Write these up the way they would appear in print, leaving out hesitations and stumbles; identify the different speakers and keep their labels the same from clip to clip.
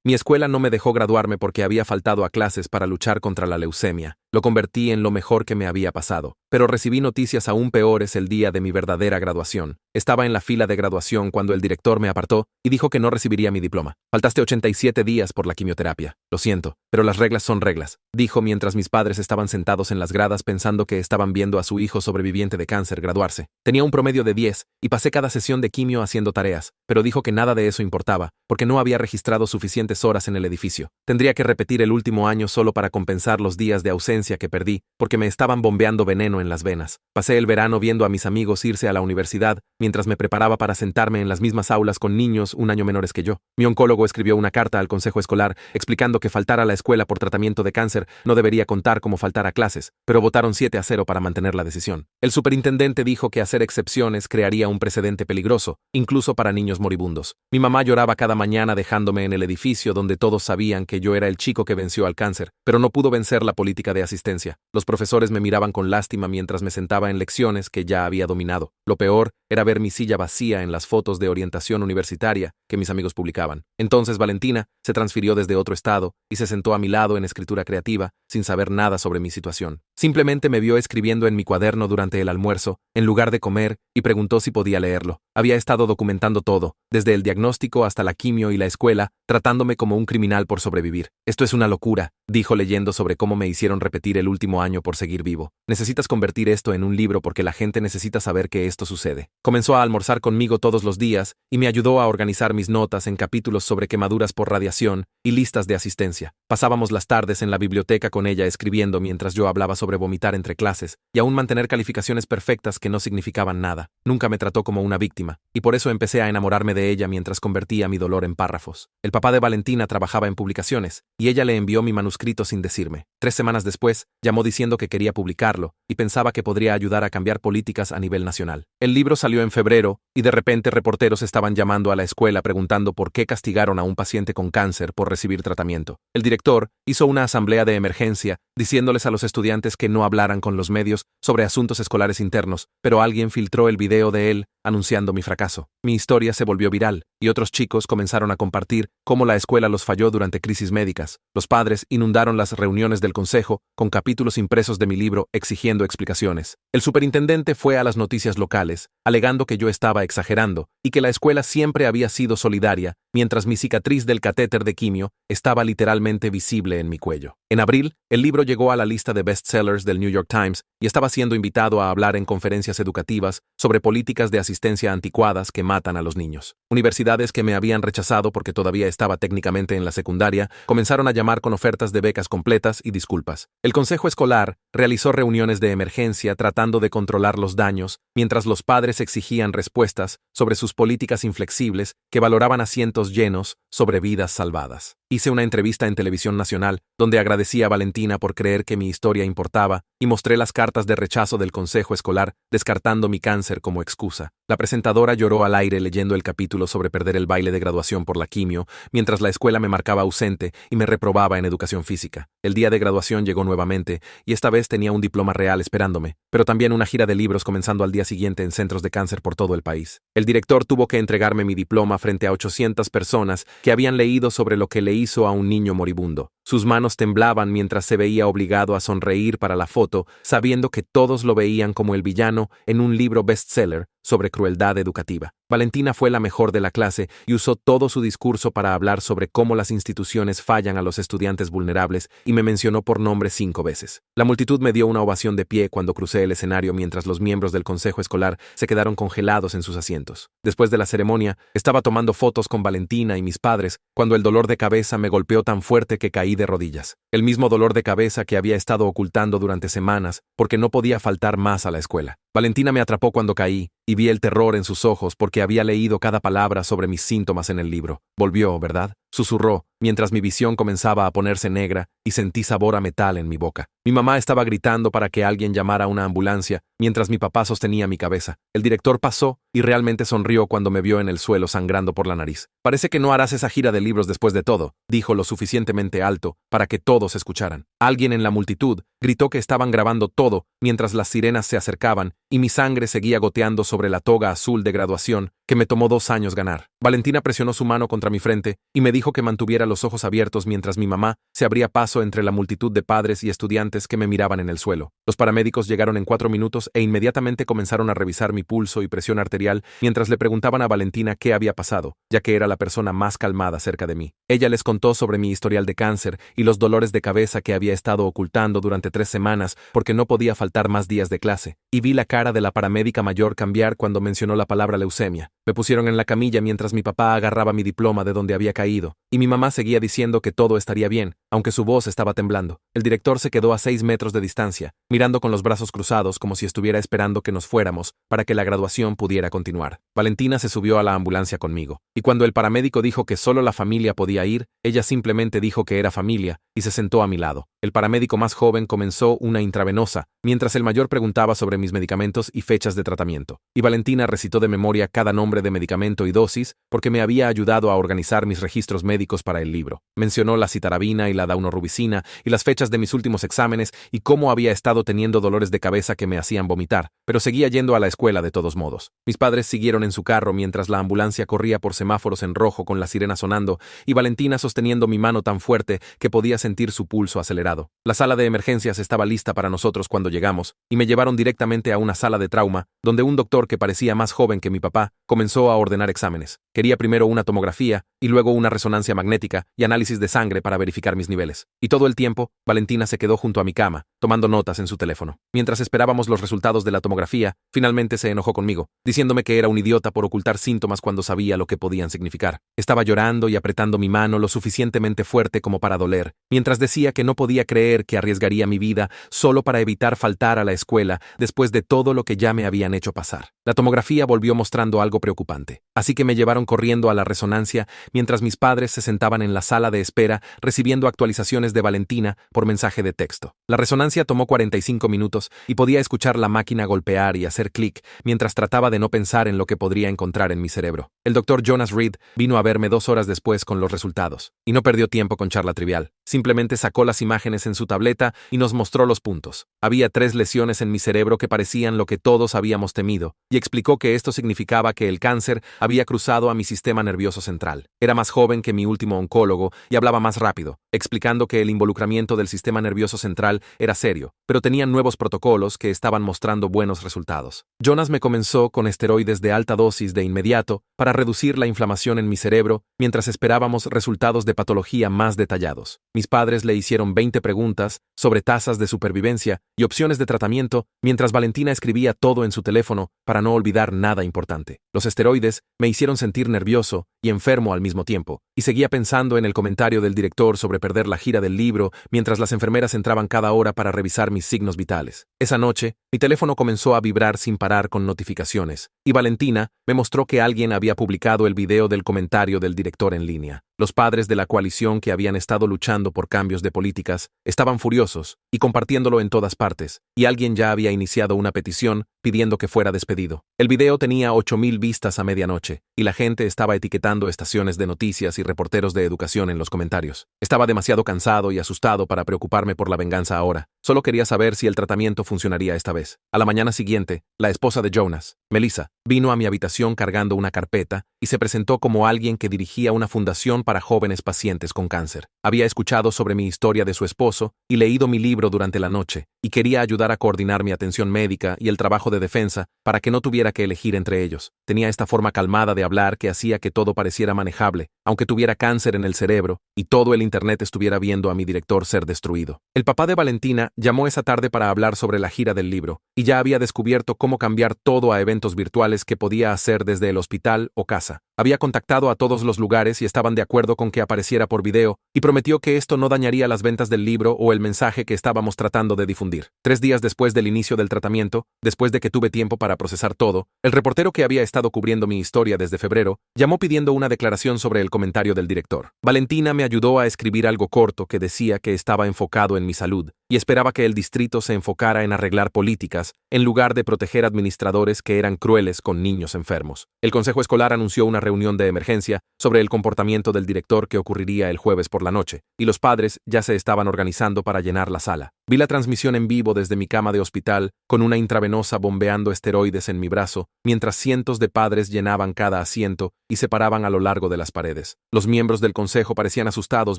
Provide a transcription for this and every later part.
Speaker 1: Mi escuela no me dejó graduarme porque había faltado a clases para luchar contra la leucemia. Lo convertí en lo mejor que me había pasado. Pero recibí noticias aún peores el día de mi verdadera graduación. Estaba en la fila de graduación cuando el director me apartó y dijo que no recibiría mi diploma. Faltaste 87 días por la quimioterapia. Lo siento, pero las reglas son reglas, dijo mientras mis padres estaban sentados en las gradas pensando que estaban viendo a su hijo sobreviviente de cáncer graduarse. Tenía un promedio de 10 y pasé cada sesión de quimio haciendo tareas, pero dijo que nada de eso importaba, porque no había registrado suficientes horas en el edificio. Tendría que repetir el último año solo para compensar los días de ausencia que perdí, porque me estaban bombeando veneno en las venas. Pasé el verano viendo a mis amigos irse a la universidad, mientras me preparaba para sentarme en las mismas aulas con niños un año menores que yo. Mi oncólogo escribió una carta al consejo escolar explicando que faltar a la escuela por tratamiento de cáncer no debería contar como faltar a clases, pero votaron 7-0 para mantener la decisión. El superintendente dijo que hacer excepciones crearía un precedente peligroso, incluso para niños moribundos. Mi mamá lloraba cada mañana dejándome en el edificio donde todos sabían que yo era el chico que venció al cáncer, pero no pudo vencer la política de asistencia. Los profesores me miraban con lástima mientras me sentaba en lecciones que ya había dominado. Lo peor era ver mi silla vacía en las fotos de orientación universitaria que mis amigos publicaban. Entonces Valentina se transfirió desde otro estado y se sentó a mi lado en escritura creativa, sin saber nada sobre mi situación. Simplemente me vio escribiendo en mi cuaderno durante el almuerzo, en lugar de comer, y preguntó si podía leerlo. Había estado documentando todo, desde el diagnóstico hasta la quimio y la escuela, tratándome como un criminal por sobrevivir. Esto es una locura, dijo leyendo sobre cómo me hicieron repetir el último año por seguir vivo. Necesitas convertir esto en un libro porque la gente necesita saber que esto sucede. Comenzó a almorzar conmigo todos los días y me ayudó a organizar mis notas en capítulos sobre quemaduras por radiación y listas de asistencia. Pasábamos las tardes en la biblioteca con ella escribiendo mientras yo hablaba sobre vomitar entre clases y aún mantener calificaciones perfectas que no significaban nada. Nunca me trató como una víctima, y por eso empecé a enamorarme de ella mientras convertía mi dolor en párrafos. El papá de Valentina trabajaba en publicaciones, y ella le envió mi manuscrito sin decirme. 3 semanas después, llamó diciendo que quería publicarlo, y pensaba que podría ayudar a cambiar políticas a nivel nacional. El libro salió en febrero, y de repente reporteros estaban llamando a la escuela preguntando por qué castigaron a un paciente con cáncer por recibir tratamiento. El director hizo una asamblea de emergencia, diciéndoles a los estudiantes que no hablaran con los medios sobre asuntos escolares internos, pero alguien filtró el video de él anunciando mi fracaso. Mi historia se volvió viral, y otros chicos comenzaron a compartir cómo la escuela los falló durante crisis médicas. Los padres inundaron las reuniones del consejo con capítulos impresos de mi libro exigiendo explicaciones. El superintendente fue a las noticias locales, alegando que yo estaba exagerando y que la escuela siempre había sido solidaria, mientras mi cicatriz del catéter de quimio estaba literalmente visible en mi cuello. En abril, el libro llegó a la lista de bestsellers del New York Times y estaba siendo invitado a hablar en conferencias educativas sobre políticas de asistencia anticuadas que matan a los niños. Universidades que me habían rechazado porque todavía estaba técnicamente en la secundaria comenzaron a llamar con ofertas de becas completas y disculpas. El consejo escolar realizó reuniones de emergencia tratando de controlar los daños, mientras los padres exigían respuestas sobre sus políticas inflexibles que valoraban asientos llenos sobre vidas salvadas. Hice una entrevista en televisión nacional donde agradecí a Valentina por creer que mi historia importaba y mostré las cartas de rechazo del consejo escolar descartando mi cáncer como excusa. La presentadora lloró al aire leyendo el capítulo sobre perder el baile de graduación por la quimio, mientras la escuela me marcaba ausente y me reprobaba en educación física. El día de graduación llegó nuevamente y esta vez tenía un diploma real esperándome, pero también una gira de libros comenzando al día siguiente en centros de cáncer por todo el país. El director tuvo que entregarme mi diploma frente a 800 personas que habían leído sobre lo que le hizo a un niño moribundo. Sus manos temblaban mientras se veía obligado a sonreír para la foto, sabiendo que todos lo veían como el villano en un libro bestseller sobre crueldad educativa. Valentina fue la mejor de la clase y usó todo su discurso para hablar sobre cómo las instituciones fallan a los estudiantes vulnerables y me mencionó por nombre 5 veces. La multitud me dio una ovación de pie cuando crucé el escenario mientras los miembros del consejo escolar se quedaron congelados en sus asientos. Después de la ceremonia, estaba tomando fotos con Valentina y mis padres cuando el dolor de cabeza me golpeó tan fuerte que caí de rodillas. El mismo dolor de cabeza que había estado ocultando durante semanas porque no podía faltar más a la escuela. Valentina me atrapó cuando caí y vi el terror en sus ojos porque había leído cada palabra sobre mis síntomas en el libro. Volvió, ¿verdad? Susurró, mientras mi visión comenzaba a ponerse negra y sentí sabor a metal en mi boca. Mi mamá estaba gritando para que alguien llamara a una ambulancia, mientras mi papá sostenía mi cabeza. El director pasó y realmente sonrió cuando me vio en el suelo sangrando por la nariz. Parece que no harás esa gira de libros después de todo, dijo lo suficientemente alto para que todos escucharan. Alguien en la multitud gritó que estaban grabando todo mientras las sirenas se acercaban y mi sangre seguía goteando sobre la toga azul de graduación que me tomó 2 años ganar. Valentina presionó su mano contra mi frente y me dijo que mantuviera los ojos abiertos mientras mi mamá se abría paso entre la multitud de padres y estudiantes que me miraban en el suelo. Los paramédicos llegaron en 4 minutos e inmediatamente comenzaron a revisar mi pulso y presión arterial mientras le preguntaban a Valentina qué había pasado, ya que era la persona más calmada cerca de mí. Ella les contó sobre mi historial de cáncer y los dolores de cabeza que había estado ocultando durante 3 semanas porque no podía faltar más días de clase, y vi la cara de la paramédica mayor cambiar cuando mencionó la palabra leucemia. Me pusieron en la camilla mientras mi papá agarraba mi diploma de donde había caído, y mi mamá seguía diciendo que todo estaría bien, aunque su voz estaba temblando. El director se quedó a 6 metros de distancia, mirando con los brazos cruzados como si estuviera esperando que nos fuéramos para que la graduación pudiera continuar. Valentina se subió a la ambulancia conmigo, y cuando el paramédico dijo que solo la familia podía ir, ella simplemente dijo que era familia y se sentó a mi lado. El paramédico más joven comenzó una intravenosa, mientras el mayor preguntaba sobre mis medicamentos y fechas de tratamiento, y Valentina recitó de memoria cada nombre de medicamento y dosis porque me había ayudado a organizar mis registros médicos para el libro. Mencionó la citarabina y la daunorubicina y las fechas de mis últimos exámenes y cómo había estado teniendo dolores de cabeza que me hacían vomitar, pero seguía yendo a la escuela de todos modos. Mis padres siguieron en su carro mientras la ambulancia corría por semáforos en rojo con la sirena sonando y Valentina sosteniendo mi mano tan fuerte que podía sentir su pulso acelerado. La sala de emergencias estaba lista para nosotros cuando llegamos y me llevaron directamente a una sala de trauma donde un doctor que parecía más joven que mi papá comenzó a ordenar exámenes. Quería primero una tomografía y luego una resonancia magnética y análisis de sangre para verificar mis niveles. Y todo el tiempo, Valentina se quedó junto a mi cama, tomando notas en su teléfono. Mientras esperábamos los resultados de la tomografía, finalmente se enojó conmigo, diciéndome que era un idiota por ocultar síntomas cuando sabía lo que podían significar. Estaba llorando y apretando mi mano lo suficientemente fuerte como para doler, mientras decía que no podía creer que arriesgaría mi vida solo para evitar faltar a la escuela después de todo lo que ya me habían hecho pasar. La tomografía volvió mostrando algo preocupante, así que me llevaron corriendo a la resonancia mientras mis padres se sentaban en la sala de espera recibiendo actualizaciones de Valentina por mensaje de texto. La resonancia tomó 45 minutos y podía escuchar la máquina golpear y hacer clic mientras trataba de no pensar en lo que podría encontrar en mi cerebro. El doctor Jonas Reed vino a verme 2 horas después con los resultados, y no perdió tiempo con charla trivial. Simplemente sacó las imágenes en su tableta y nos mostró los puntos. Había 3 lesiones en mi cerebro que parecían lo que todos habíamos temido, y explicó que esto significaba que el cáncer había cruzado a mi sistema nervioso central. Era más joven que mi último oncólogo y hablaba más rápido, explicando que el involucramiento del sistema nervioso central era serio, pero tenían nuevos protocolos que estaban mostrando buenos resultados. Jonas me comenzó con esteroides de alta dosis de inmediato para reducir la inflamación en mi cerebro mientras esperábamos resultados de patología más detallados. Mis padres le hicieron 20 preguntas sobre tasas de supervivencia y opciones de tratamiento mientras Valentina escribía todo en su teléfono para no olvidar nada importante. Los esteroides me hicieron sentir nervioso y enfermo al mismo tiempo, y seguía pensando en el comentario del director sobre perder la gira del libro mientras las enfermeras entraban cada hora para revisar mis signos vitales. Esa noche, mi teléfono comenzó a vibrar sin parar con notificaciones, y Valentina me mostró que alguien había publicado el video del comentario del director en línea. Los padres de la coalición que habían estado luchando por cambios de políticas estaban furiosos y compartiéndolo en todas partes, y alguien ya había iniciado una petición pidiendo que fuera despedido. El video tenía 8,000 vistas a medianoche, y la gente estaba etiquetando estaciones de noticias y reporteros de educación en los comentarios. Estaba demasiado cansado y asustado para preocuparme por la venganza ahora. Solo quería saber si el tratamiento funcionaría esta vez. A la mañana siguiente, la esposa de Jonas, Melissa, vino a mi habitación cargando una carpeta y se presentó como alguien que dirigía una fundación para jóvenes pacientes con cáncer. Había escuchado sobre mi historia de su esposo y leído mi libro durante la noche, y quería ayudar a coordinar mi atención médica y el trabajo de defensa para que no tuviera que elegir entre ellos. Tenía esta forma calmada de hablar que hacía que todo pareciera manejable, aunque tuviera cáncer en el cerebro y todo el internet estuviera viendo a mi director ser destruido. El papá de Valentina llamó esa tarde para hablar sobre la gira del libro, y ya había descubierto cómo cambiar todo a eventos virtuales que podía hacer desde el hospital o casa. Había contactado a todos los lugares y estaban de acuerdo con que apareciera por video, y prometió que esto no dañaría las ventas del libro o el mensaje que estábamos tratando de difundir. 3 días después del inicio del tratamiento, después de que tuve tiempo para procesar todo, el reportero que había estado cubriendo mi historia desde febrero llamó pidiendo una declaración sobre el comentario del director. Valentina me ayudó a escribir algo corto que decía que estaba enfocado en mi salud y esperaba que el distrito se enfocara en arreglar políticas, en lugar de proteger administradores que eran crueles con niños enfermos. El consejo escolar anunció una reunión de emergencia sobre el comportamiento del director que ocurriría el jueves por la noche, y los padres ya se estaban organizando para llenar la sala. Vi la transmisión en vivo desde mi cama de hospital, con una intravenosa bombeando esteroides en mi brazo, mientras cientos de padres llenaban cada asiento y se paraban a lo largo de las paredes. Los miembros del consejo parecían asustados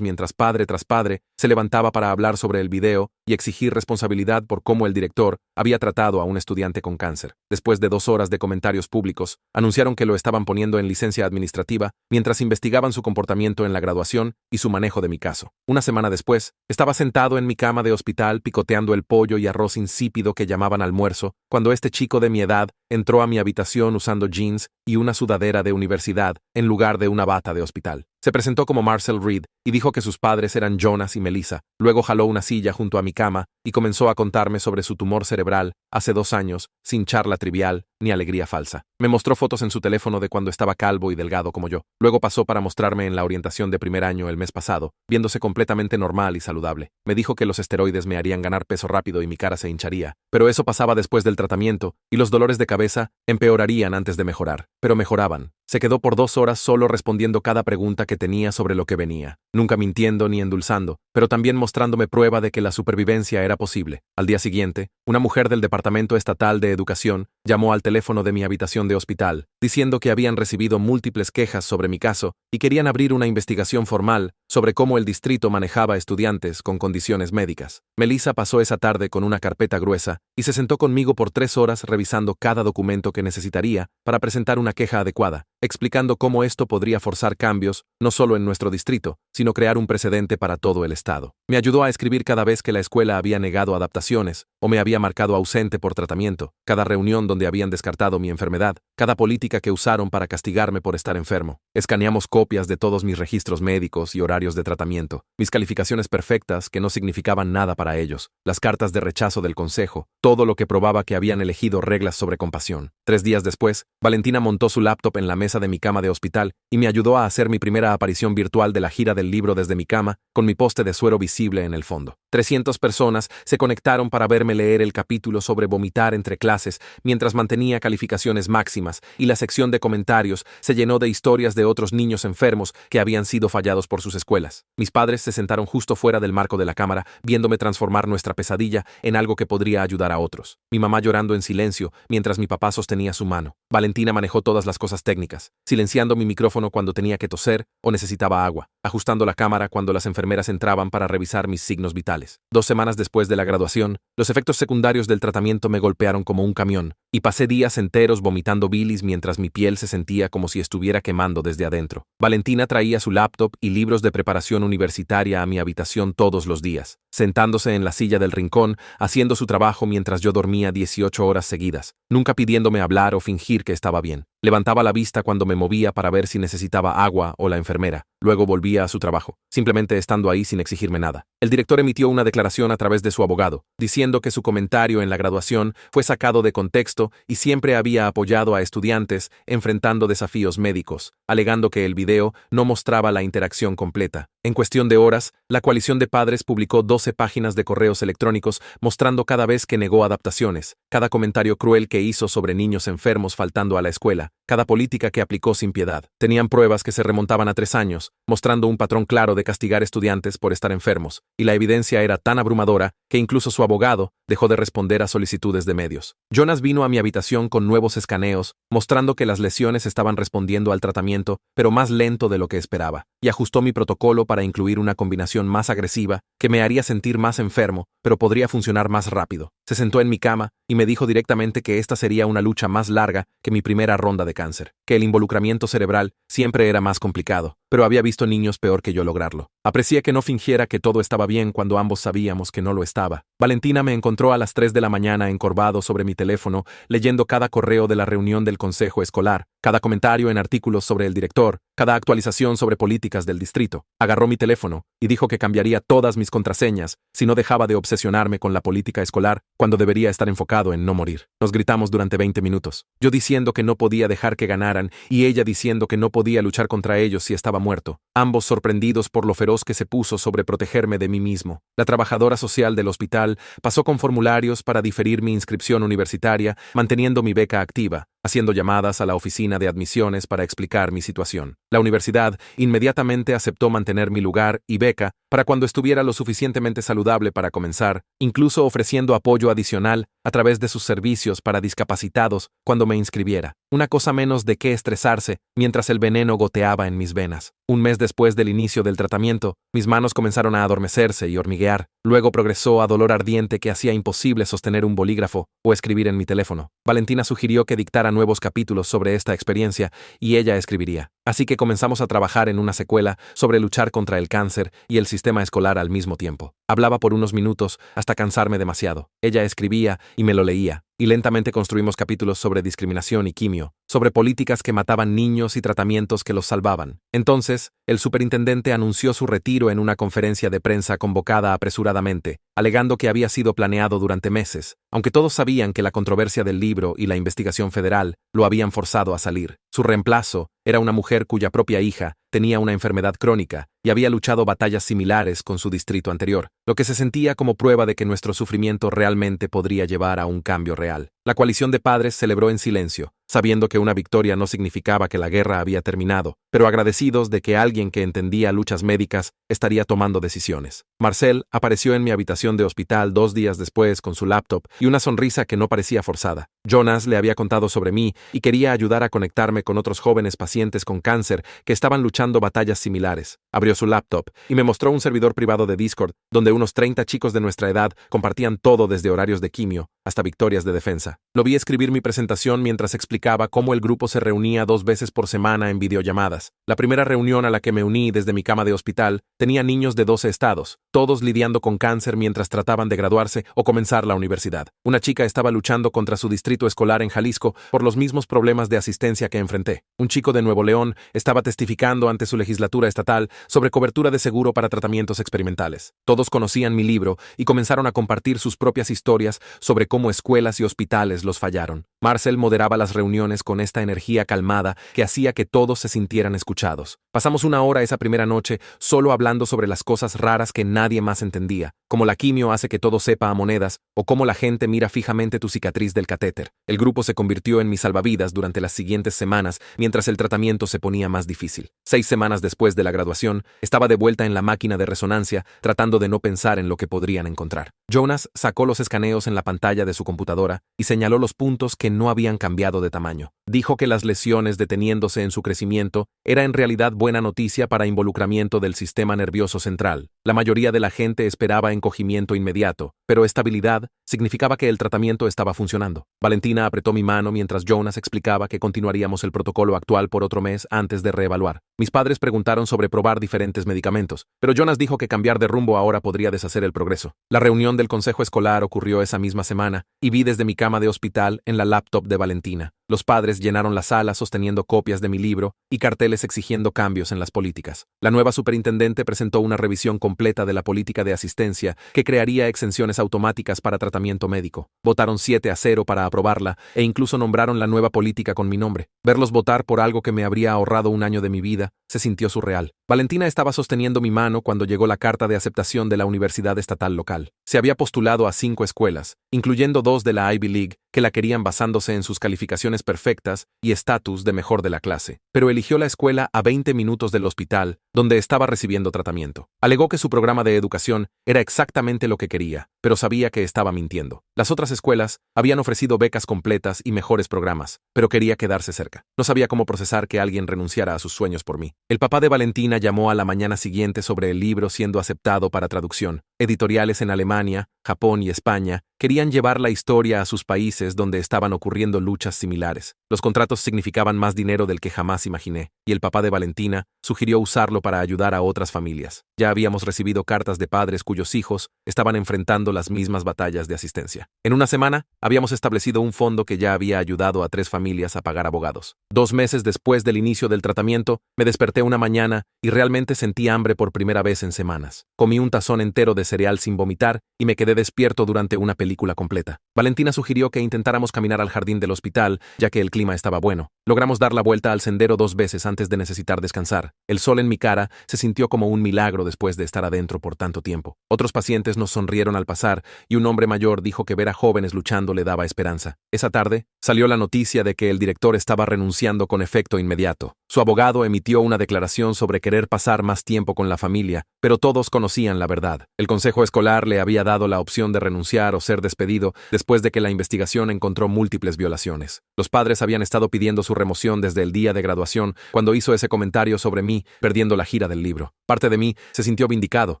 Speaker 1: mientras padre tras padre se levantaba para hablar sobre el video y exigir responsabilidad por cómo el director había tratado a un estudiante con cáncer. Después de 2 horas de comentarios públicos, anunciaron que lo estaban poniendo en licencia administrativa mientras investigaban su comportamiento en la graduación y su manejo de mi caso. Una semana después, estaba sentado en mi cama de hospital picoteando el pollo y arroz insípido que llamaban almuerzo, cuando este chico de mi edad entró a mi habitación usando jeans y una sudadera de universidad en lugar de una bata de hospital. Se presentó como Marcel Reed y dijo que sus padres eran Jonas y Melissa. Luego jaló una silla junto a mi cama y comenzó a contarme sobre su tumor cerebral hace 2 años, sin charla trivial ni alegría falsa. Me mostró fotos en su teléfono de cuando estaba calvo y delgado como yo. Luego pasó para mostrarme en la orientación de primer año el mes pasado, viéndose completamente normal y saludable. Me dijo que los esteroides me harían ganar peso rápido y mi cara se hincharía, pero eso pasaba después del tratamiento y los dolores de cabeza empeorarían antes de mejorar. Pero mejoraban. Se quedó por 2 horas solo respondiendo cada pregunta que tenía sobre lo que venía, nunca mintiendo ni endulzando, pero también mostrándome prueba de que la supervivencia era posible. Al día siguiente, una mujer del Departamento Estatal de Educación llamó al teléfono de mi habitación de hospital, diciendo que habían recibido múltiples quejas sobre mi caso y querían abrir una investigación formal sobre cómo el distrito manejaba estudiantes con condiciones médicas. Melissa pasó esa tarde con una carpeta gruesa y se sentó conmigo por 3 horas revisando cada documento que necesitaría para presentar una queja adecuada, explicando cómo esto podría forzar cambios, no solo en nuestro distrito, sino crear un precedente para todo el estado. Me ayudó a escribir cada vez que la escuela había negado adaptaciones o me había marcado ausente por tratamiento, cada reunión donde habían descartado mi enfermedad, cada política que usaron para castigarme por estar enfermo. Escaneamos copias de todos mis registros médicos y horarios de tratamiento, mis calificaciones perfectas que no significaban nada para ellos, las cartas de rechazo del consejo, todo lo que probaba que habían elegido reglas sobre compasión. 3 días después, Valentina montó su laptop en la mesa de mi cama de hospital y me ayudó a hacer mi primera aparición virtual de la gira del libro desde mi cama, con mi poste de suero visible en el fondo. 300 personas se conectaron para verme leer el capítulo sobre vomitar entre clases mientras mantenía calificaciones máximas, y la sección de comentarios se llenó de historias de otros niños enfermos que habían sido fallados por sus escuelas. Mis padres se sentaron justo fuera del marco de la cámara, viéndome transformar nuestra pesadilla en algo que podría ayudar a otros. Mi mamá llorando en silencio mientras mi papá sostenía su mano. Valentina manejó todas las cosas técnicas, silenciando mi micrófono cuando tenía que toser o necesitaba agua, ajustando la cámara cuando las enfermeras entraban para revisar mis signos vitales. 2 semanas después de la graduación, los efectos secundarios del tratamiento me golpearon como un camión, y pasé días enteros vomitando bilis mientras mi piel se sentía como si estuviera quemando desde adentro. Valentina traía su laptop y libros de preparación universitaria a mi habitación todos los días, sentándose en la silla del rincón, haciendo su trabajo mientras yo dormía 18 horas seguidas, nunca pidiéndome hablar o fingir que estaba bien. Levantaba la vista cuando me movía para ver si necesitaba agua o la enfermera. Luego volvía a su trabajo, simplemente estando ahí sin exigirme nada. El director emitió una declaración a través de su abogado, diciendo que su comentario en la graduación fue sacado de contexto y siempre había apoyado a estudiantes enfrentando desafíos médicos, alegando que el video no mostraba la interacción completa. En cuestión de horas, la coalición de padres publicó 12 páginas de correos electrónicos mostrando cada vez que negó adaptaciones, cada comentario cruel que hizo sobre niños enfermos faltando a la escuela, cada política que aplicó sin piedad. Tenían pruebas que se remontaban a 3 años, mostrando un patrón claro de castigar estudiantes por estar enfermos, y la evidencia era tan abrumadora que incluso su abogado dejó de responder a solicitudes de medios. Jonas vino a mi habitación con nuevos escaneos, mostrando que las lesiones estaban respondiendo al tratamiento, pero más lento de lo que esperaba, y ajustó mi protocolo para incluir una combinación más agresiva que me haría sentir más enfermo, pero podría funcionar más rápido. Se sentó en mi cama y me dijo directamente que esta sería una lucha más larga que mi primera ronda de cáncer, que el involucramiento cerebral siempre era más complicado, pero había visto niños peor que yo lograrlo. Aprecié que no fingiera que todo estaba bien cuando ambos sabíamos que no lo estaba. Valentina me encontró a las 3 de la mañana encorvado sobre mi teléfono, leyendo cada correo de la reunión del consejo escolar, cada comentario en artículos sobre el director, cada actualización sobre políticas del distrito. Agarró mi teléfono y dijo que cambiaría todas mis contraseñas si no dejaba de obsesionarme con la política escolar cuando debería estar enfocado en no morir. Nos gritamos durante 20 minutos. Yo diciendo que no podía dejar que ganaran y ella diciendo que no podía luchar contra ellos si estaba muerto. Ambos sorprendidos por lo feroz que se puso sobre protegerme de mí mismo. La trabajadora social del hospital pasó con formularios para diferir mi inscripción universitaria, manteniendo mi beca activa, haciendo llamadas a la oficina de admisiones para explicar mi situación. La universidad inmediatamente aceptó mantener mi lugar y beca para cuando estuviera lo suficientemente saludable para comenzar, incluso ofreciendo apoyo adicional a través de sus servicios para discapacitados cuando me inscribiera. Una cosa menos de qué estresarse mientras el veneno goteaba en mis venas. Un mes después del inicio del tratamiento, mis manos comenzaron a adormecerse y hormiguear. Luego progresó a dolor ardiente que hacía imposible sostener un bolígrafo o escribir en mi teléfono. Valentina sugirió que dictara nuevos capítulos sobre esta experiencia y ella escribiría. Así que comenzamos a trabajar en una secuela sobre luchar contra el cáncer y el sistema escolar al mismo tiempo. Hablaba por unos minutos hasta cansarme demasiado. Ella escribía y me lo leía. Y lentamente construimos capítulos sobre discriminación y quimio, sobre políticas que mataban niños y tratamientos que los salvaban. Entonces, el superintendente anunció su retiro en una conferencia de prensa convocada apresuradamente, alegando que había sido planeado durante meses, aunque todos sabían que la controversia del libro y la investigación federal lo habían forzado a salir. Su reemplazo era una mujer cuya propia hija tenía una enfermedad crónica y había luchado batallas similares con su distrito anterior, lo que se sentía como prueba de que nuestro sufrimiento realmente podría llevar a un cambio real. La coalición de padres celebró en silencio, sabiendo que una victoria no significaba que la guerra había terminado, pero agradecidos de que alguien que entendía luchas médicas estaría tomando decisiones. Marcel apareció en mi habitación de hospital 2 días después con su laptop y una sonrisa que no parecía forzada. Jonas le había contado sobre mí y quería ayudar a conectarme con otros jóvenes pacientes con cáncer que estaban luchando batallas similares. Abrió su laptop y me mostró un servidor privado de Discord, donde unos 30 chicos de nuestra edad compartían todo desde horarios de quimio hasta victorias de defensa. Lo vi escribir mi presentación mientras explicaba cómo el grupo se reunía 2 veces por semana en videollamadas. La primera reunión a la que me uní desde mi cama de hospital tenía niños de 12 estados, todos lidiando con cáncer mientras trataban de graduarse o comenzar la universidad. Una chica estaba luchando contra su distrito escolar en Jalisco por los mismos problemas de asistencia que enfrenté. Un chico de Nuevo León estaba testificando ante su legislatura estatal sobre cobertura de seguro para tratamientos experimentales. Todos conocían mi libro y comenzaron a compartir sus propias historias sobre cómo escuelas y hospitales los fallaron. Marcel moderaba las reuniones con esta energía calmada que hacía que todos se sintieran escuchados. Pasamos 1 hora esa primera noche solo hablando sobre las cosas raras que nadie más entendía, como la quimio hace que todo sepa a monedas o cómo la gente mira fijamente tu cicatriz del catéter. El grupo se convirtió en mi salvavidas durante las siguientes semanas mientras el tratamiento se ponía más difícil. 6 semanas después de la graduación, estaba de vuelta en la máquina de resonancia tratando de no pensar en lo que podrían encontrar. Jonas sacó los escaneos en la pantalla de su computadora y señaló los puntos que no habían cambiado de tamaño. Dijo que las lesiones deteniéndose en su crecimiento era en realidad buena noticia para involucramiento del sistema nervioso central. La mayoría de la gente esperaba encogimiento inmediato, pero estabilidad significaba que el tratamiento estaba funcionando. Valentina apretó mi mano mientras Jonas explicaba que continuaríamos el protocolo actual por otro mes antes de reevaluar. Mis padres preguntaron sobre probar diferentes medicamentos, pero Jonas dijo que cambiar de rumbo ahora podría deshacer el progreso. La reunión del consejo escolar ocurrió esa misma semana y vi desde mi cama de hospital en la laptop de Valentina. Los padres llenaron la sala sosteniendo copias de mi libro y carteles exigiendo cambios en las políticas. La nueva superintendente presentó una revisión completa de la política de asistencia que crearía exenciones automáticas para tratamiento médico. Votaron 7-0 para aprobarla e incluso nombraron la nueva política con mi nombre. Verlos votar por algo que me habría ahorrado 1 año de mi vida se sintió surreal. Valentina estaba sosteniendo mi mano cuando llegó la carta de aceptación de la universidad estatal local. Se había postulado a 5 escuelas, incluyendo 2 de la Ivy League, que la querían basándose en sus calificaciones perfectas y estatus de mejor de la clase, pero eligió la escuela a 20 minutos del hospital, donde estaba recibiendo tratamiento. Alegó que su programa de educación era exactamente lo que quería, pero sabía que estaba mintiendo. Las otras escuelas habían ofrecido becas completas y mejores programas, pero quería quedarse cerca. No sabía cómo procesar que alguien renunciara a sus sueños por mí. El papá de Valentina llamó a la mañana siguiente sobre el libro siendo aceptado para traducción. Editoriales en Alemania, Japón y España querían llevar la historia a sus países donde estaban ocurriendo luchas similares. Los contratos significaban más dinero del que jamás imaginé, y el papá de Valentina sugirió usarlo para ayudar a otras familias. Ya habíamos recibido cartas de padres cuyos hijos estaban enfrentando las mismas batallas de asistencia. En una semana, habíamos establecido un fondo que ya había ayudado a 3 familias a pagar abogados. 2 meses después del inicio del tratamiento, me desperté una mañana y realmente sentí hambre por primera vez en semanas. Comí un tazón entero de cereal sin vomitar y me quedé despierto durante una película completa. Valentina sugirió que intentáramos caminar al jardín del hospital, ya que el clima estaba bueno. Logramos dar la vuelta al sendero 2 veces antes de necesitar descansar. El sol en mi cara se sintió como un milagro después de estar adentro por tanto tiempo. Otros pacientes nos sonrieron al pasar y un hombre mayor dijo que ver a jóvenes luchando le daba esperanza. Esa tarde, salió la noticia de que el director estaba renunciando con efecto inmediato. Su abogado emitió una declaración sobre querer pasar más tiempo con la familia, pero todos conocían la verdad. El consejo escolar le había dado la opción de renunciar o ser despedido después de que la investigación encontró múltiples violaciones. Los padres habían estado pidiendo su remoción desde el día de graduación cuando hizo ese comentario sobre mí perdiendo la gira del libro. Parte de mí se sintió vindicado,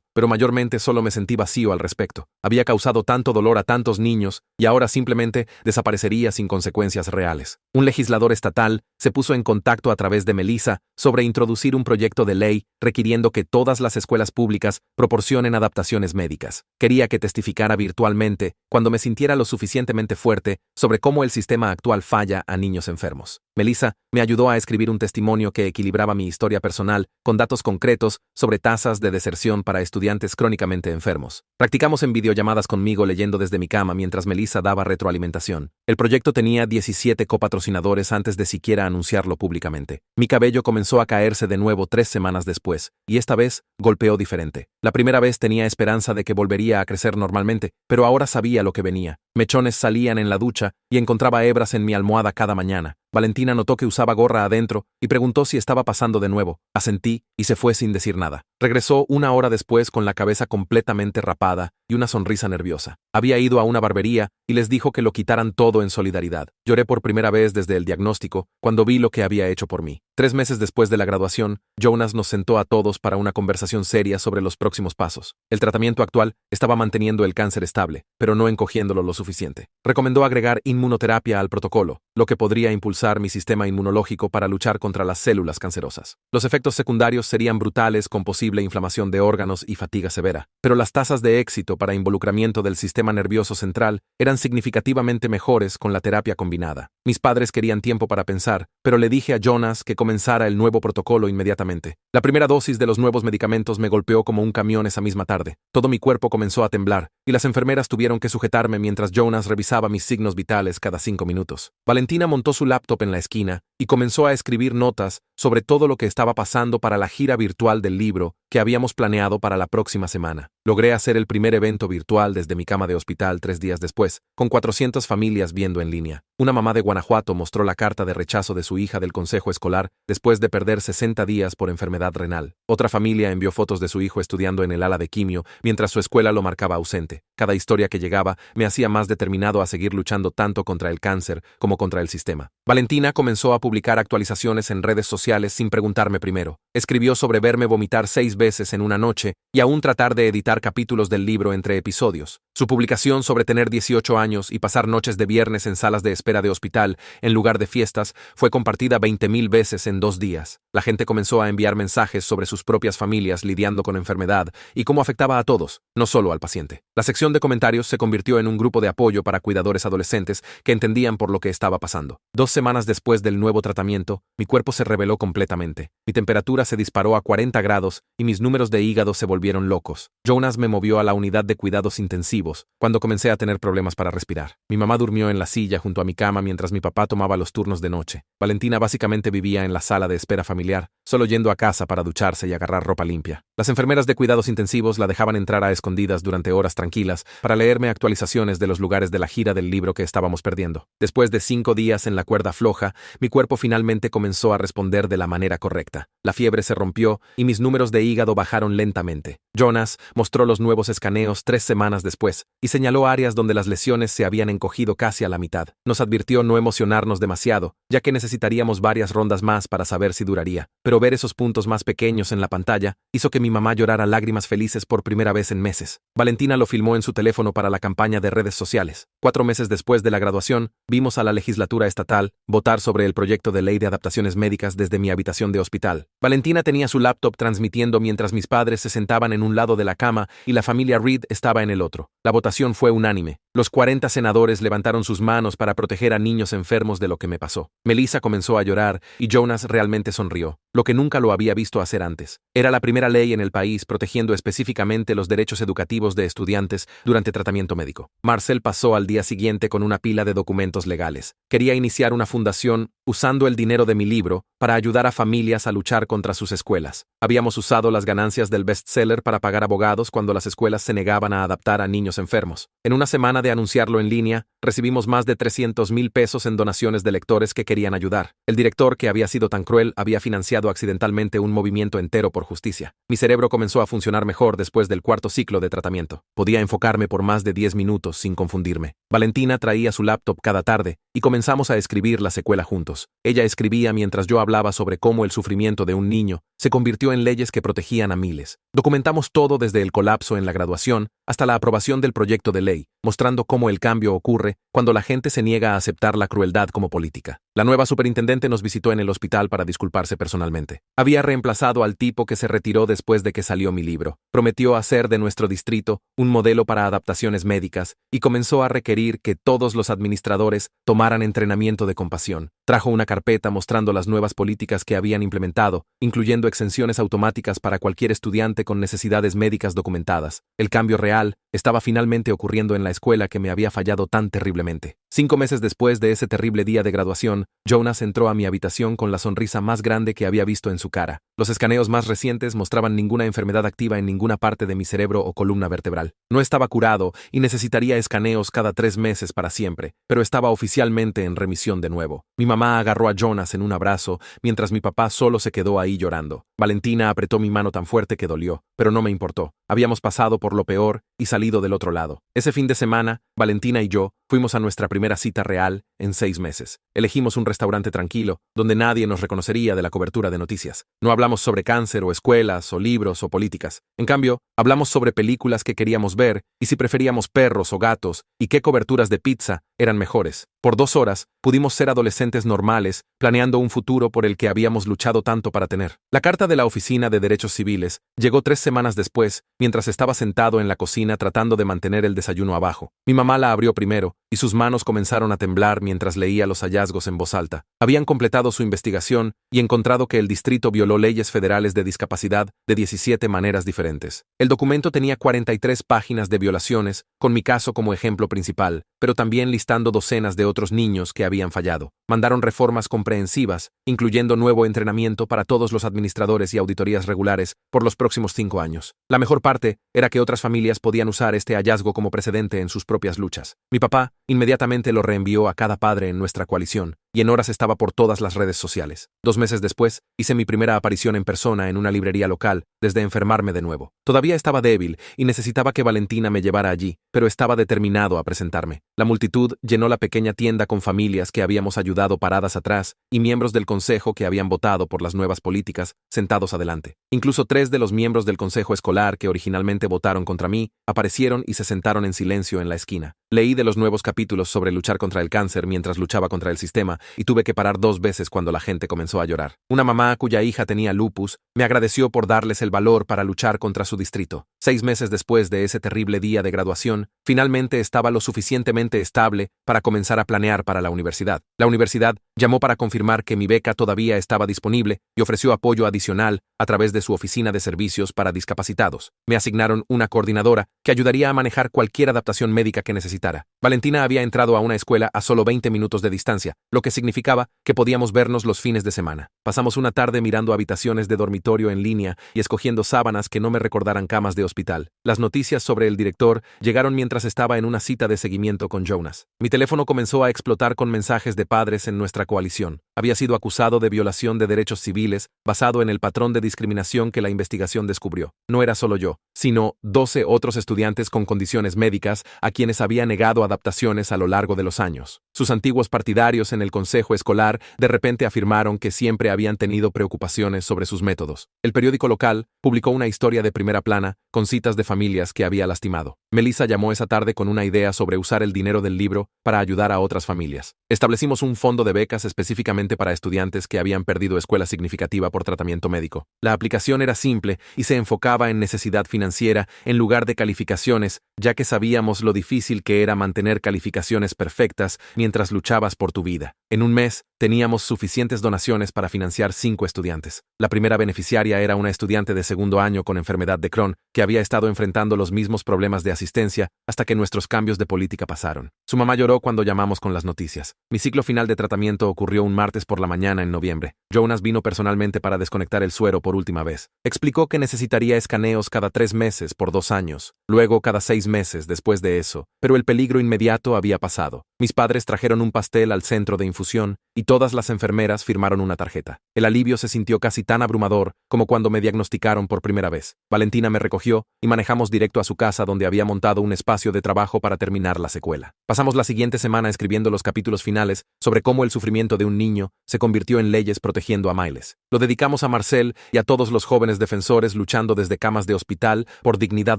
Speaker 1: pero mayormente solo me sentí vacío al respecto. Había causado tanto dolor a tantos niños y ahora simplemente desaparecería sin consecuencias reales. Un legislador estatal se puso en contacto a través de Melissa sobre introducir un proyecto de ley requiriendo que todas las escuelas públicas proporcionen adaptaciones médicas. Quería que testificara virtualmente cuando me sintiera lo suficientemente fuerte sobre cómo el sistema actual falla a niños enfermos. Melissa me ayudó a escribir un testimonio que equilibraba mi historia personal con datos concretos sobre tasas de deserción para estudiantes crónicamente enfermos. Practicamos en videollamadas conmigo leyendo desde mi cama mientras Melissa daba retroalimentación. El proyecto tenía 17 copatrocinadores antes de siquiera anunciarlo públicamente. Mi cabello comenzó a caerse de nuevo 3 semanas después, y esta vez golpeó diferente. La primera vez tenía esperanza de que volvería a crecer normalmente, pero ahora sabía lo que venía. Mechones salían en la ducha y encontraba hebras en mi almohada cada mañana. Valentina notó que usaba gorra adentro y preguntó si estaba pasando de nuevo. Asentí y se fue sin decir nada. Regresó 1 hora después con la cabeza completamente rapada y una sonrisa nerviosa. Había ido a una barbería y les dijo que lo quitaran todo en solidaridad. Lloré por primera vez desde el diagnóstico cuando vi lo que había hecho por mí. 3 meses después de la graduación, Jonas nos sentó a todos para una conversación seria sobre los próximos pasos. El tratamiento actual estaba manteniendo el cáncer estable, pero no encogiéndolo lo suficiente. Recomendó agregar inmunoterapia al protocolo, lo que podría impulsar mi sistema inmunológico para luchar contra las células cancerosas. Los efectos secundarios serían brutales con posible inflamación de órganos y fatiga severa, pero las tasas de éxito para involucramiento del sistema nervioso central eran significativamente mejores con la terapia combinada. Mis padres querían tiempo para pensar, pero le dije a Jonas que comenzara el nuevo protocolo inmediatamente. La primera dosis de los nuevos medicamentos me golpeó como un camión esa misma tarde. Todo mi cuerpo comenzó a temblar, y las enfermeras tuvieron que sujetarme mientras Jonas revisaba mis signos vitales cada 5 minutos. Valentina montó su laptop en la esquina y comenzó a escribir notas sobre todo lo que estaba pasando para la gira virtual del libro que habíamos planeado para la próxima semana. Logré hacer el primer evento virtual desde mi cama de hospital 3 días después, con 400 familias viendo en línea. Una mamá de Guanajuato mostró la carta de rechazo de su hija del consejo escolar después de perder 60 días por enfermedad renal. Otra familia envió fotos de su hijo estudiando en el ala de quimio mientras su escuela lo marcaba ausente. Cada historia que llegaba me hacía más determinado a seguir luchando tanto contra el cáncer como contra el sistema. Valentina comenzó a publicar actualizaciones en redes sociales sin preguntarme primero. Escribió sobre verme vomitar 6 veces en una noche y aún tratar de editar capítulos del libro entre episodios. Su publicación sobre tener 18 años y pasar noches de viernes en salas de espera de hospital en lugar de fiestas fue compartida 20,000 veces en 2 días. La gente comenzó a enviar mensajes sobre sus propias familias lidiando con enfermedad y cómo afectaba a todos, no solo al paciente. La sección de comentarios se convirtió en un grupo de apoyo para cuidadores adolescentes que entendían por lo que estaba pasando. 2 semanas después del nuevo tratamiento, mi cuerpo se rebeló completamente. Mi temperatura se disparó a 40 grados y mis números de hígado se volvieron locos. Jonas me movió a la unidad de cuidados intensivos cuando comencé a tener problemas para respirar. Mi mamá durmió en la silla junto a mi cama mientras mi papá tomaba los turnos de noche. Valentina básicamente vivía en la sala de espera familiar, solo yendo a casa para ducharse y agarrar ropa limpia. Las enfermeras de cuidados intensivos la dejaban entrar a escondidas durante horas tranquilas para leerme actualizaciones de los lugares de la gira del libro que estábamos perdiendo. Después de 5 días en la cuerda floja, mi cuerpo cuerpo finalmente comenzó a responder de la manera correcta. La fiebre se rompió y mis números de hígado bajaron lentamente. Jonas mostró los nuevos escaneos 3 semanas después y señaló áreas donde las lesiones se habían encogido casi a la mitad. Nos advirtió no emocionarnos demasiado, ya que necesitaríamos varias rondas más para saber si duraría. Pero ver esos puntos más pequeños en la pantalla hizo que mi mamá llorara lágrimas felices por primera vez en meses. Valentina lo filmó en su teléfono para la campaña de redes sociales. 4 meses después de la graduación, vimos a la legislatura estatal votar sobre el proyecto de ley de adaptaciones médicas desde mi habitación de hospital. Valentina tenía su laptop transmitiendo mientras mis padres se sentaban en un lado de la cama y la familia Reed estaba en el otro. La votación fue unánime. Los 40 senadores levantaron sus manos para proteger a niños enfermos de lo que me pasó. Melissa comenzó a llorar y Jonas realmente sonrió, lo que nunca lo había visto hacer antes. Era la primera ley en el país protegiendo específicamente los derechos educativos de estudiantes durante tratamiento médico. Marcel pasó al día siguiente con una pila de documentos legales. Quería iniciar una fundación usando el dinero de mi libro para ayudar a familias a luchar contra sus escuelas. Habíamos usado las ganancias del bestseller para pagar abogados cuando las escuelas se negaban a adaptar a niños enfermos. En una semana de anunciarlo en línea, recibimos más de 300,000 pesos en donaciones de lectores que querían ayudar. El director, que había sido tan cruel, había financiado accidentalmente un movimiento entero por justicia. Mi cerebro comenzó a funcionar mejor después del 4º ciclo de tratamiento. Podía enfocarme por más de 10 minutos sin confundirme. Valentina traía su laptop cada tarde y comenzamos a escribir la secuela juntos. Ella escribía mientras yo hablaba sobre cómo el sufrimiento de un niño se convirtió en leyes que protegían a miles. Documentamos todo desde el colapso en la graduación hasta la aprobación del proyecto de ley, mostrando cómo el cambio ocurre cuando la gente se niega a aceptar la crueldad como política. La nueva superintendente nos visitó en el hospital para disculparse personalmente. Había reemplazado al tipo que se retiró después de que salió mi libro. Prometió hacer de nuestro distrito un modelo para adaptaciones médicas y comenzó a requerir que todos los administradores tomaran entrenamiento de compasión. Trajo una carpeta mostrando las nuevas políticas que habían implementado, incluyendo exenciones automáticas para cualquier estudiante con necesidades médicas documentadas. El cambio real estaba finalmente ocurriendo en la escuela que me había fallado tan terriblemente. 5 meses después de ese terrible día de graduación, Jonas entró a mi habitación con la sonrisa más grande que había visto en su cara. Los escaneos más recientes mostraban ninguna enfermedad activa en ninguna parte de mi cerebro o columna vertebral. No estaba curado y necesitaría escaneos cada 3 meses para siempre, pero estaba oficialmente en remisión de nuevo. Mi mamá agarró a Jonas en un abrazo, mientras mi papá solo se quedó ahí llorando. Valentina apretó mi mano tan fuerte que dolió, pero no me importó. Habíamos pasado por lo peor y salido del otro lado. Ese fin de semana, Valentina y yo fuimos a nuestra primera cita real en 6 meses. Elegimos un restaurante tranquilo, donde nadie nos reconocería de la cobertura de noticias. No hablamos sobre cáncer o escuelas o libros o políticas. En cambio, hablamos sobre películas que queríamos ver y si preferíamos perros o gatos y qué coberturas de pizza eran mejores. Por 2 horas, pudimos ser adolescentes normales, planeando un futuro por el que habíamos luchado tanto para tener. La carta de la Oficina de Derechos Civiles llegó 3 semanas después, mientras estaba sentado en la cocina tratando de mantener el desayuno abajo. Mi mamá la abrió primero, y sus manos comenzaron a temblar mientras leía los hallazgos en voz alta. Habían completado su investigación y encontrado que el distrito violó leyes federales de discapacidad de 17 maneras diferentes. El documento tenía 43 páginas de violaciones, con mi caso como ejemplo principal, pero también listando docenas de otros niños que habían fallado. Mandaron reformas comprensivas, incluyendo nuevo entrenamiento para todos los administradores y auditorías regulares por los próximos 5 años. La mejor parte era que otras familias podían usar este hallazgo como precedente en sus propias luchas. Mi papá inmediatamente lo reenvió a cada padre en nuestra coalición, y en horas estaba por todas las redes sociales. 2 meses después, hice mi primera aparición en persona en una librería local, desde enfermarme de nuevo. Todavía estaba débil y necesitaba que Valentina me llevara allí, pero estaba determinado a presentarme. La multitud llenó la pequeña tienda con familias que habíamos ayudado paradas atrás y miembros del consejo que habían votado por las nuevas políticas, sentados adelante. Incluso 3 de los miembros del consejo escolar que originalmente votaron contra mí aparecieron y se sentaron en silencio en la esquina. Leí de los nuevos capítulos sobre luchar contra el cáncer mientras luchaba contra el sistema y tuve que parar 2 veces cuando la gente comenzó a llorar. Una mamá cuya hija tenía lupus me agradeció por darles el valor para luchar contra su distrito. 6 meses después de ese terrible día de graduación, finalmente estaba lo suficientemente estable para comenzar a planear para la universidad. La universidad llamó para confirmar que mi beca todavía estaba disponible y ofreció apoyo adicional a través de su oficina de servicios para discapacitados. Me asignaron una coordinadora que ayudaría a manejar cualquier adaptación médica que necesitara. Valentina había entrado a una escuela a solo 20 minutos de distancia, lo que significaba que podíamos vernos los fines de semana. Pasamos una tarde mirando habitaciones de dormitorio en línea y escogiendo sábanas que no me recordaran camas de hospital. Las noticias sobre el director llegaron mientras estaba en una cita de seguimiento con Jonas. Mi teléfono comenzó a explotar con mensajes de padres en nuestra coalición. Había sido acusado de violación de derechos civiles basado en el patrón de discriminación que la investigación descubrió. No era solo yo, sino 12 otros estudiantes con condiciones médicas a quienes había negado adaptaciones a lo largo de los años. Sus antiguos partidarios en el consejo escolar de repente afirmaron que siempre habían tenido preocupaciones sobre sus métodos. El periódico local publicó una historia de primera plana con citas de familias que había lastimado. Melissa llamó esa tarde con una idea sobre usar el dinero del libro para ayudar a otras familias. Establecimos un fondo de becas específicamente para estudiantes que habían perdido escuela significativa por tratamiento médico. La aplicación era simple y se enfocaba en necesidad financiera en lugar de calificaciones, ya que sabíamos lo difícil que era mantener calificaciones perfectas mientras luchabas por tu vida. En un mes, teníamos suficientes donaciones para financiar 5 estudiantes. La primera beneficiaria era una estudiante de segundo año con enfermedad de Crohn, que había estado enfrentando los mismos problemas de asistencia hasta que nuestros cambios de política pasaron. Su mamá lloró cuando llamamos con las noticias. Mi ciclo final de tratamiento ocurrió un martes por la mañana en noviembre. Jonas vino personalmente para desconectar el suero por última vez. Explicó que necesitaría escaneos cada 3 meses por 2 años, luego cada 6 meses después de eso, pero el peligro inmediato había pasado. Mis padres trajeron un pastel al centro de infusión y todas las enfermeras firmaron una tarjeta. El alivio se sintió casi tan abrumador como cuando me diagnosticaron por primera vez. Valentina me recogió y manejamos directo a su casa donde había montado un espacio de trabajo para terminar la secuela. Pasamos la siguiente semana escribiendo los capítulos finales sobre cómo el sufrimiento de un niño se convirtió en leyes protegiendo a Miles. Lo dedicamos a Marcel y a todos los jóvenes defensores luchando desde camas de hospital por dignidad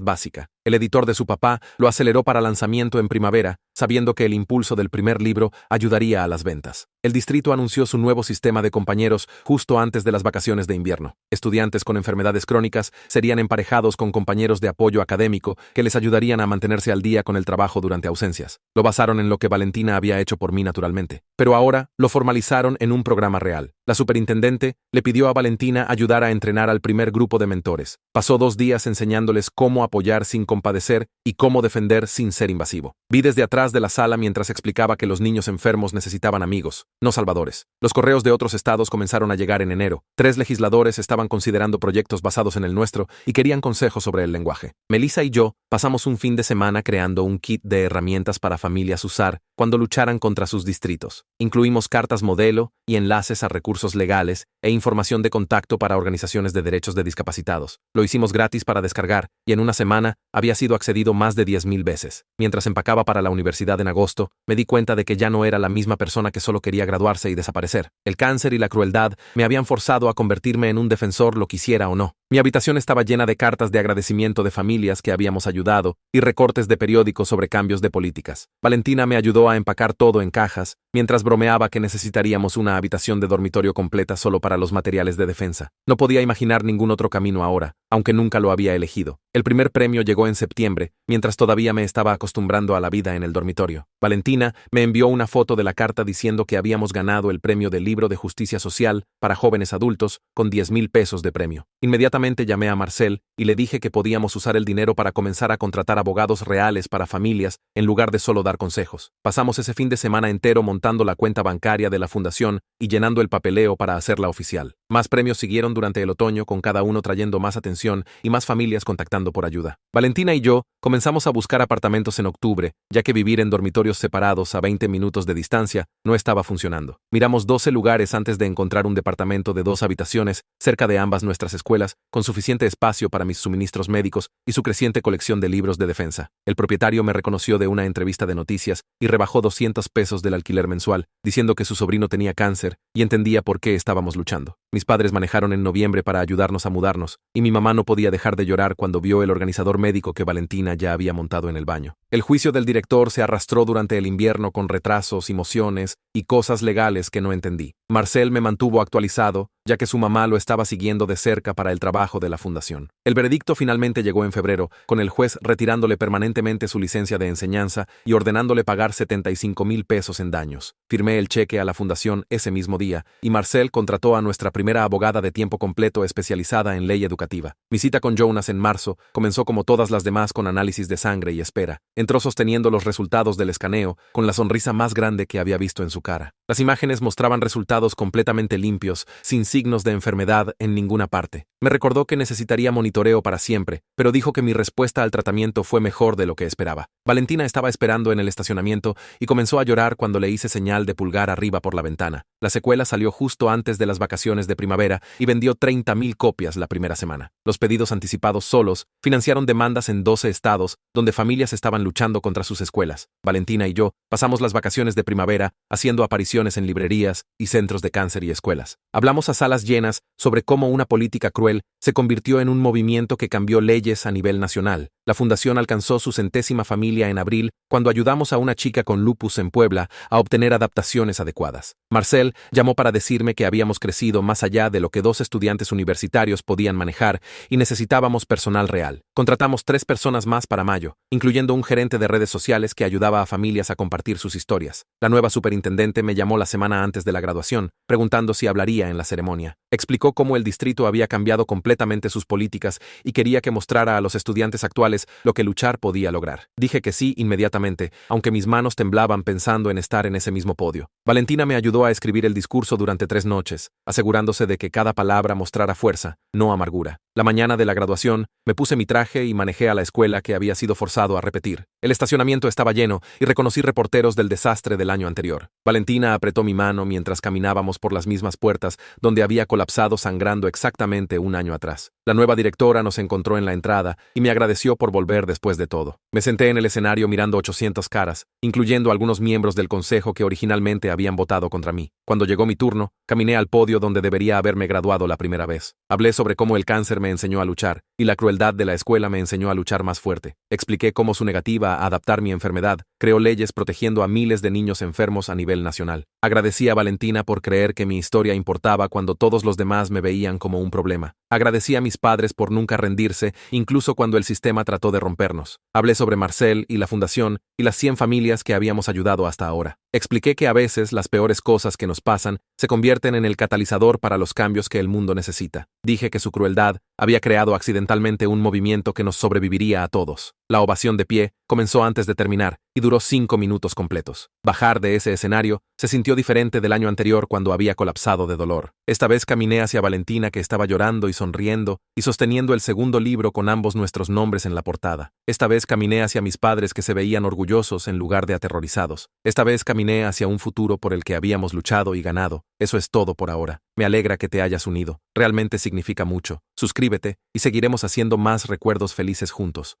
Speaker 1: básica. El editor de su papá lo aceleró para lanzamiento en primavera, sabiendo que el impulso del primer libro ayudaría a las ventas. El distrito anunció su nuevo sistema de compañeros justo antes de las vacaciones de invierno. Estudiantes con enfermedades crónicas serían emparejados con compañeros de apoyo académico que les ayudarían a mantenerse al día con el trabajo durante ausencias. Lo basaron en lo que Valentina había hecho por mí naturalmente. Pero ahora lo formalizaron en un programa real. La superintendente le pidió a Valentina ayudar a entrenar al primer grupo de mentores. Pasó 2 días enseñándoles cómo apoyar sin compadecer y cómo defender sin ser invasivo. Vi desde atrás de la sala mientras explicaba que los niños enfermos necesitaban amigos, no salvadores. Los correos de otros estados comenzaron a llegar en enero. 3 legisladores estaban considerando proyectos basados en el nuestro y querían consejos sobre el lenguaje. Melissa y yo pasamos un fin de semana creando un kit de herramientas para familias usar cuando lucharan contra sus distritos. Incluimos cartas modelo y enlaces a recursos legales e información de contacto para organizaciones de derechos de discapacitados. Lo hicimos gratis para descargar y en una semana había sido accedido más de 10,000 veces. Mientras empacaba para la universidad en agosto, me di cuenta de que ya no era la misma persona que solo quería graduarse y desaparecer. El cáncer y la crueldad me habían forzado a convertirme en un defensor, lo quisiera o no. Mi habitación estaba llena de cartas de agradecimiento de familias que habíamos ayudado y recortes de periódicos sobre cambios de políticas. Valentina me ayudó a empacar todo en cajas, mientras bromeaba que necesitaríamos una habitación de dormitorio completa solo para los materiales de defensa. No podía imaginar ningún otro camino ahora, aunque nunca lo había elegido. El primer premio llegó en septiembre, mientras todavía me estaba acostumbrando a la vida en el dormitorio. Valentina me envió una foto de la carta diciendo que habíamos ganado el premio del libro de justicia social para jóvenes adultos con 10,000 pesos de premio. Inmediatamente llamé a Marcel y le dije que podíamos usar el dinero para comenzar a contratar abogados reales para familias en lugar de solo dar consejos. Pasamos ese fin de semana entero montando la cuenta bancaria de la fundación y llenando el papeleo para hacerla oficial. Más premios siguieron durante el otoño, con cada uno trayendo más atención y más familias contactando por ayuda. Valentina y yo comenzamos a buscar apartamentos en octubre, ya que vivir en dormitorios separados a 20 minutos de distancia no estaba funcionando. Miramos 12 lugares antes de encontrar un departamento de 2 habitaciones cerca de ambas nuestras escuelas, con suficiente espacio para mis suministros médicos y su creciente colección de libros de defensa. El propietario me reconoció de una entrevista de noticias y rebajó 200 pesos del alquiler mensual, diciendo que su sobrino tenía cáncer y entendía por qué estábamos luchando. Mis padres manejaron en noviembre para ayudarnos a mudarnos, y mi mamá no podía dejar de llorar cuando vio el organizador médico que Valentina ya había montado en el baño. El juicio del director se arrastró durante el invierno con retrasos y mociones y cosas legales que no entendí. Marcel me mantuvo actualizado, ya que su mamá lo estaba siguiendo de cerca para el trabajo de la fundación. El veredicto finalmente llegó en febrero, con el juez retirándole permanentemente su licencia de enseñanza y ordenándole pagar 75,000 pesos en daños. Firmé el cheque a la fundación ese mismo día, y Marcel contrató a nuestra primera abogada de tiempo completo especializada en ley educativa. Mi cita con Jonas en marzo comenzó como todas las demás con análisis de sangre y espera. Entró sosteniendo los resultados del escaneo, con la sonrisa más grande que había visto en su cara. Las imágenes mostraban resultados completamente limpios, sin signos de enfermedad en ninguna parte. Me recordó que necesitaría monitoreo para siempre, pero dijo que mi respuesta al tratamiento fue mejor de lo que esperaba. Valentina estaba esperando en el estacionamiento y comenzó a llorar cuando le hice señal de pulgar arriba por la ventana. La secuela salió justo antes de las vacaciones de primavera y vendió 30,000 copias la primera semana. Los pedidos anticipados solos financiaron demandas en 12 estados, donde familias estaban luchando contra sus escuelas. Valentina y yo pasamos las vacaciones de primavera haciendo apariciones en librerías y centros de cáncer y escuelas. Hablamos a salas llenas sobre cómo una política cruel se convirtió en un movimiento que cambió leyes a nivel nacional. La fundación alcanzó su 100ª familia en abril cuando ayudamos a una chica con lupus en Puebla a obtener adaptaciones adecuadas. Marcel llamó para decirme que habíamos crecido más allá de lo que 2 estudiantes universitarios podían manejar y necesitábamos personal real. Contratamos 3 personas más para mayo, incluyendo un gerente de redes sociales que ayudaba a familias a compartir sus historias. La nueva superintendente me llamó la semana antes de la graduación, preguntando si hablaría en la ceremonia. Explicó cómo el distrito había cambiado completamente sus políticas y quería que mostrara a los estudiantes actuales lo que luchar podía lograr. Dije que sí inmediatamente, aunque mis manos temblaban pensando en estar en ese mismo podio. Valentina me ayudó a escribir el discurso durante 3 noches, asegurándose de que cada palabra mostrara fuerza, no amargura. La mañana de la graduación, me puse mi traje y manejé a la escuela que había sido forzado a repetir. El estacionamiento estaba lleno y reconocí reporteros del desastre del año anterior. Valentina apretó mi mano mientras caminábamos por las mismas puertas donde había colapsado sangrando exactamente un año atrás. La nueva directora nos encontró en la entrada y me agradeció por volver después de todo. Me senté en el escenario mirando 800 caras, incluyendo algunos miembros del consejo que originalmente habían votado contra mí. Cuando llegó mi turno, caminé al podio donde debería haberme graduado la primera vez. Hablé sobre cómo el cáncer me enseñó a luchar y la crueldad de la escuela me enseñó a luchar más fuerte. Expliqué cómo su negativa a adaptar mi enfermedad creó leyes protegiendo a miles de niños enfermos a nivel nacional. Agradecí a Valentina por creer que mi historia importaba cuando todos los demás me veían como un problema. Agradecí a mis padres por nunca rendirse, incluso cuando el sistema trató de rompernos. Hablé sobre Marcel y la fundación y las 100 familias que habíamos ayudado hasta ahora. Expliqué que a veces las peores cosas que nos pasan se convierten en el catalizador para los cambios que el mundo necesita. Dije que su crueldad había creado accidentalmente un movimiento que nos sobreviviría a todos. La ovación de pie comenzó antes de terminar y duró 5 minutos completos. Bajar de ese escenario se sintió diferente del año anterior cuando había colapsado de dolor. Esta vez caminé hacia Valentina, que estaba llorando y sonriendo y sosteniendo el segundo libro con ambos nuestros nombres en la portada. Esta vez caminé hacia mis padres, que se veían orgullosos en lugar de aterrorizados. Esta vez caminé hacia un futuro por el que habíamos luchado y ganado. Eso es todo por ahora. Me alegra que te hayas unido. Realmente significa mucho. Suscríbete y seguiremos haciendo más recuerdos felices juntos.